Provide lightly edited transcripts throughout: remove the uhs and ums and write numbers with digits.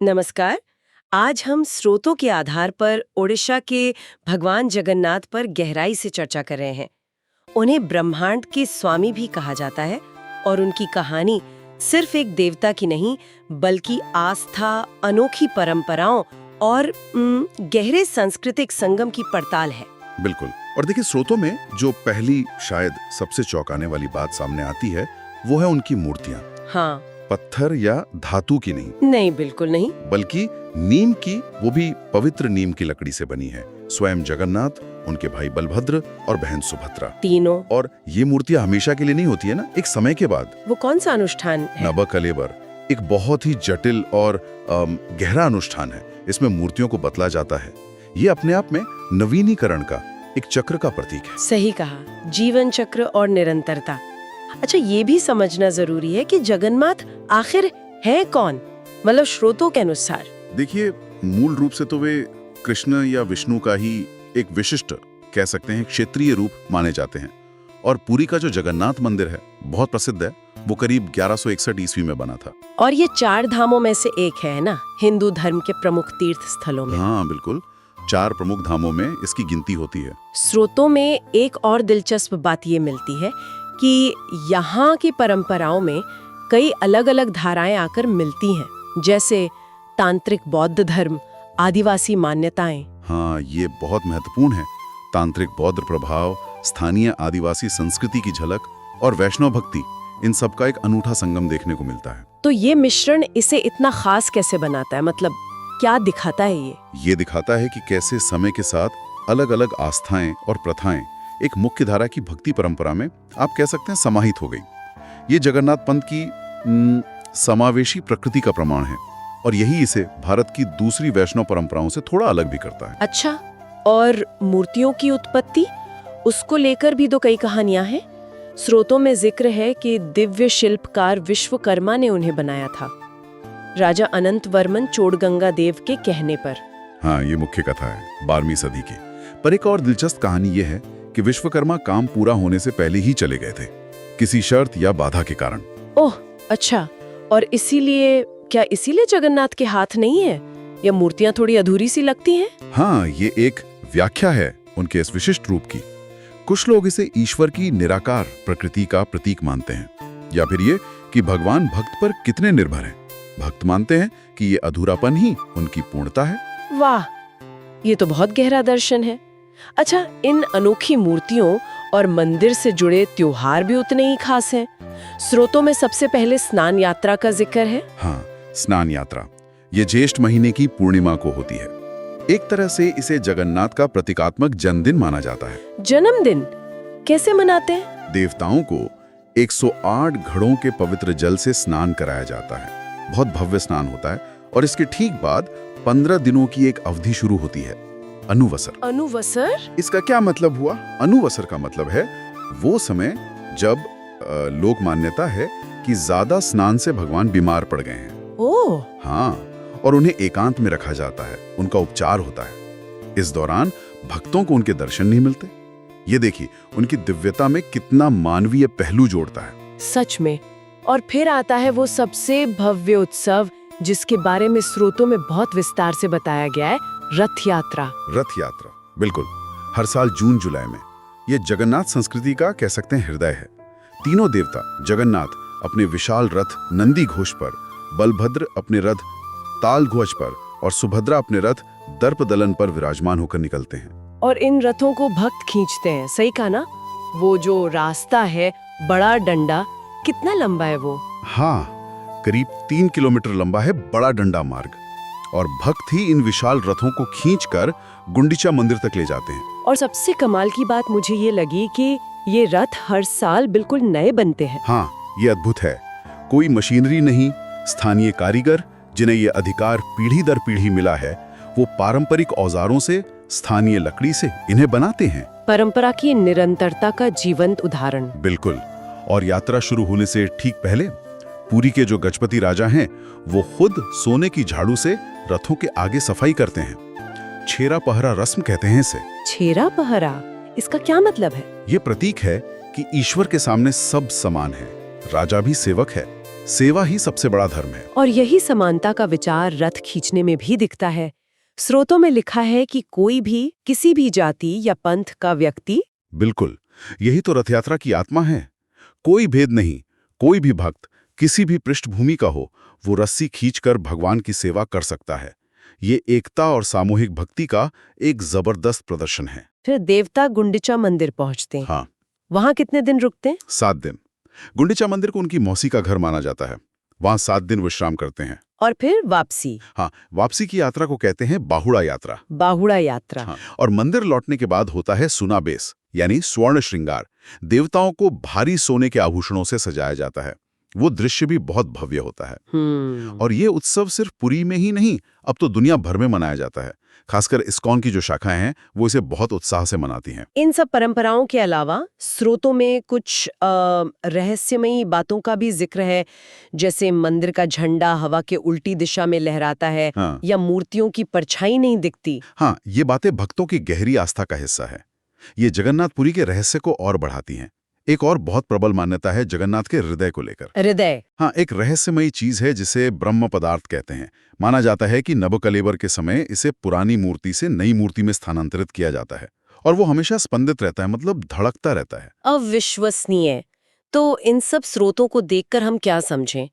नमस्कार। आज हम स्रोतों के आधार पर ओडिशा के भगवान जगन्नाथ पर गहराई से चर्चा कर रहे हैं। उन्हें ब्रह्मांड के स्वामी भी कहा जाता है और उनकी कहानी सिर्फ एक देवता की नहीं बल्कि आस्था, अनोखी परंपराओं और गहरे सांस्कृतिक संगम की पड़ताल है। बिल्कुल। और देखिए, स्रोतों में जो पहली शायद सबसे चौंकाने वाली बात सामने आती है वो है उनकी मूर्तियां। हाँ, पत्थर या धातु की नहीं, बिल्कुल नहीं। बल्कि नीम की, वो भी पवित्र नीम की लकड़ी से बनी है। स्वयं जगन्नाथ, उनके भाई बलभद्र और बहन सुभद्रा, तीनों। और ये मूर्तियां हमेशा के लिए नहीं होती है ना, एक समय के बाद। वो कौन सा अनुष्ठान है? नबकलेबर एक बहुत ही जटिल और गहरा अनुष्ठान है। इसमें मूर्तियों को बदला जाता है। ये अपने आप में नवीनीकरण का एक चक्र का प्रतीक है। सही कहा, जीवन चक्र और निरंतरता। अच्छा, ये भी समझना जरूरी है कि जगन्नाथ आखिर है कौन, मतलब स्रोतों के अनुसार। देखिए, मूल रूप से तो वे कृष्ण या विष्णु का ही एक विशिष्ट, कह सकते हैं, क्षेत्रीय रूप माने जाते हैं। और पुरी का जो जगन्नाथ मंदिर है, बहुत प्रसिद्ध है। वो करीब 1161 ईस्वी में बना था। और ये 4 धामों में से एक है ना, हिंदू धर्म के प्रमुख तीर्थ स्थलों में। हाँ बिल्कुल, 4 प्रमुख धामों में इसकी गिनती होती है। स्रोतों में एक और दिलचस्प बात ये मिलती है कि यहाँ की परंपराओं में कई अलग अलग धाराएं आकर मिलती हैं, जैसे तांत्रिक बौद्ध धर्म, आदिवासी मान्यताएं। हाँ, ये बहुत महत्वपूर्ण है। तांत्रिक बौद्ध प्रभाव, स्थानीय आदिवासी संस्कृति की झलक और वैष्णव भक्ति, इन सब का एक अनूठा संगम देखने को मिलता है। तो ये मिश्रण इसे इतना खास कैसे बनाता है, मतलब क्या दिखाता है ये? ये दिखाता है कि कैसे समय के साथ अलग अलग आस्थाएं और प्रथाएं एक मुख्य धारा की भक्ति परंपरा में, आप कह सकते हैं, समाहित हो गई। ये जगन्नाथ पंथ की समावेशी प्रकृति का प्रमाण है और यही इसे भारत की दूसरी वैष्णव परंपराओं से थोड़ा अलग भी करता है। अच्छा, और मूर्तियों की उत्पत्ति, उसको लेकर भी तो कई कहानियां हैं। स्रोतों में जिक्र है कि दिव्य शिल्पकार विश्वकर्मा ने उन्हें बनाया था, राजा अनंत वर्मन चोड़गंगा देव के कहने पर। हाँ, ये मुख्य कथा है 12वीं सदी की। पर एक और दिलचस्प कहानी ये है कि विश्वकर्मा काम पूरा होने से पहले ही चले गए थे, किसी शर्त या बाधा के कारण। ओह अच्छा, और इसीलिए जगन्नाथ के हाथ नहीं है, या मूर्तियां थोड़ी अधूरी सी लगती हैं? हाँ, ये एक व्याख्या है उनके इस विशिष्ट रूप की। कुछ लोग इसे ईश्वर की निराकार प्रकृति का प्रतीक मानते हैं, या फिर ये कि भगवान भक्त पर कितने निर्भर हैं। भक्त मानते हैं कि ये अधूरापन ही उनकी पूर्णता है। वाह, ये तो बहुत गहरा दर्शन है। अच्छा, इन अनोखी मूर्तियों और मंदिर से जुड़े त्योहार भी उतने ही खास हैं। स्रोतों में सबसे पहले स्नान यात्रा का जिक्र है। हाँ, स्नान यात्रा ये ज्येष्ठ महीने की पूर्णिमा को होती है। एक तरह से इसे जगन्नाथ का प्रतीकात्मक जन्मदिन माना जाता है। जन्मदिन कैसे मनाते हैं? देवताओं को 108 घड़ों के पवित्र जल से स्नान कराया जाता है। बहुत भव्य स्नान होता है और इसके ठीक बाद 15 दिनों की एक अवधि शुरू होती है, अनुवसर। अनुवसर? इसका क्या मतलब हुआ? अनुवसर का मतलब है वो समय जब लोक मान्यता है कि ज्यादा स्नान से भगवान बीमार पड़ गए हैं। ओह हाँ, और उन्हें एकांत में रखा जाता है, उनका उपचार होता है। इस दौरान भक्तों को उनके दर्शन नहीं मिलते। ये देखिए, उनकी दिव्यता में कितना मानवीय पहलू जोड़ता है। सच में। और फिर आता है वो सबसे भव्य उत्सव जिसके बारे में स्रोतों में बहुत विस्तार से बताया गया है, रथ यात्रा। रथ यात्रा, बिल्कुल, हर साल जून जुलाई में। ये जगन्नाथ संस्कृति का, कह सकते हैं, हृदय है। तीनों देवता जगन्नाथ अपने विशाल रथ नंदी घोष पर, बलभद्र अपने रथ ताल ध्वज पर और सुभद्रा अपने रथ दर्प दलन पर विराजमान होकर निकलते हैं। और इन रथों को भक्त खींचते हैं, सही कहा ना? वो जो रास्ता है, बड़ा डंडा, कितना लंबा है वो? हाँ, करीब 3 किलोमीटर लंबा है बड़ा डंडा मार्ग। और भक्त ही इन विशाल रथों को खींचकर गुंडीचा मंदिर तक ले जाते हैं। और सबसे कमाल की बात मुझे ये लगी कि ये रथ हर साल बिल्कुल नए बनते हैं। हाँ, ये अद्भुत है। कोई मशीनरी नहीं, स्थानीय कारीगर जिन्हें ये अधिकार पीढ़ी दर पीढ़ी मिला है, वो पारंपरिक औजारों से, स्थानीय लकड़ी से इन्हें बनाते हैं। परंपरा की निरंतरता का जीवंत उदाहरण। बिल्कुल। और यात्रा शुरू होने से ठीक पहले पुरी के जो गजपति राजा हैं, वो खुद सोने की झाड़ू से रथों के आगे सफाई करते हैं। छेरा पहरा रस्म कहते हैं इसे। छेरा पहरा, इसका क्या मतलब है? ये प्रतीक है कि ईश्वर के सामने सब समान है। राजा भी सेवक है, सेवा ही सबसे बड़ा धर्म है। और यही समानता का विचार रथ खींचने में भी दिखता है। स्रोतों में लिखा है कि कोई भी किसी भी जाति या पंथ का व्यक्ति, बिल्कुल, यही तो रथ यात्रा की आत्मा है। कोई भेद नहीं, कोई भी भक्त किसी भी पृष्ठभूमि का हो, वो रस्सी खींचकर भगवान की सेवा कर सकता है। ये एकता और सामूहिक भक्ति का एक जबरदस्त प्रदर्शन है। फिर देवता गुंडिचा मंदिर पहुंचते हैं। हाँ, वहां कितने दिन रुकते हैं? 7 दिन। गुंडिचा मंदिर को उनकी मौसी का घर माना जाता है। वहां 7 दिन विश्राम करते हैं। और फिर वापसी। हाँ, वापसी की यात्रा को कहते हैं बाहुड़ा यात्रा। बाहुड़ा यात्रा। हाँ, और मंदिर लौटने के बाद होता है सुनाबेस, यानी स्वर्ण श्रृंगार। देवताओं को भारी सोने के आभूषणों से सजाया जाता है। वो दृश्य भी बहुत भव्य होता है। और ये उत्सव सिर्फ पुरी में ही नहीं, अब तो दुनिया भर में मनाया जाता है। खासकर इस्कॉन की जो शाखाएं हैं, वो इसे बहुत उत्साह से मनाती हैं। इन सब परंपराओं के अलावा स्रोतों में कुछ रहस्यमयी बातों का भी जिक्र है, जैसे मंदिर का झंडा हवा के उल्टी दिशा में लहराता है। हाँ। या मूर्तियों की परछाई नहीं दिखती। हाँ, ये बातें भक्तों की गहरी आस्था का हिस्सा है। ये जगन्नाथपुरी के रहस्य को और बढ़ाती हैं। एक और बहुत प्रबल मान्यता है जगन्नाथ के हृदय को लेकर। हृदय? हाँ, एक रहस्यमयी चीज है जिसे ब्रह्म पदार्थ कहते हैं। माना जाता है कि नबकलेबर के समय इसे पुरानी मूर्ति से नई मूर्ति में स्थानांतरित किया जाता है और वो हमेशा स्पंदित रहता है, मतलब धड़कता रहता है। अविश्वसनीय। तो इन सब स्रोतों को देखकर हम क्या समझें?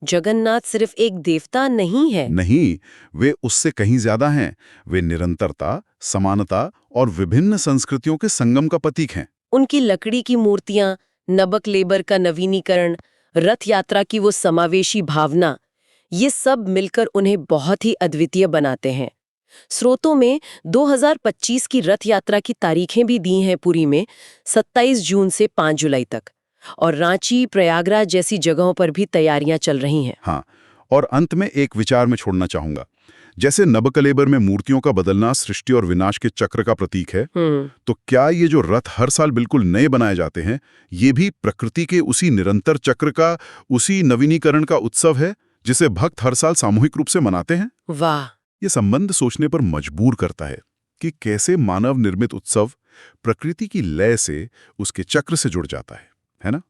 जगन्नाथ सिर्फ एक देवता नहीं है। नहीं, वे उससे कहीं ज्यादा हैं। वे निरंतरता, समानता और विभिन्न संस्कृतियों के संगम का प्रतीक हैं। उनकी लकड़ी की मूर्तियां, नबक लेबर का नवीनीकरण, रथ यात्रा की वो समावेशी भावना, ये सब मिलकर उन्हें बहुत ही अद्वितीय बनाते हैं। स्रोतों में 2025 की रथ यात्रा की तारीखें भी दी हैं पुरी में, 27 जून से 5 जुलाई तक। और रांची, प्रयागराज जैसी जगहों पर भी तैयारियां चल रही हैं। हाँ, और अंत में एक विचार में छोड़ना चाहूंगा। जैसे नबकलेबर में मूर्तियों का बदलना सृष्टि और विनाश के चक्र का प्रतीक है, तो क्या ये जो रथ हर साल बिल्कुल नए बनाए जाते हैं, ये भी प्रकृति के उसी निरंतर चक्र का, उसी नवीनीकरण का उत्सव है जिसे भक्त हर साल सामूहिक रूप से मनाते हैं? वाह! ये संबंध सोचने पर मजबूर करता है कि कैसे मानव निर्मित उत्सव प्रकृति की लय से, उसके चक्र से जुड़ जाता है ना?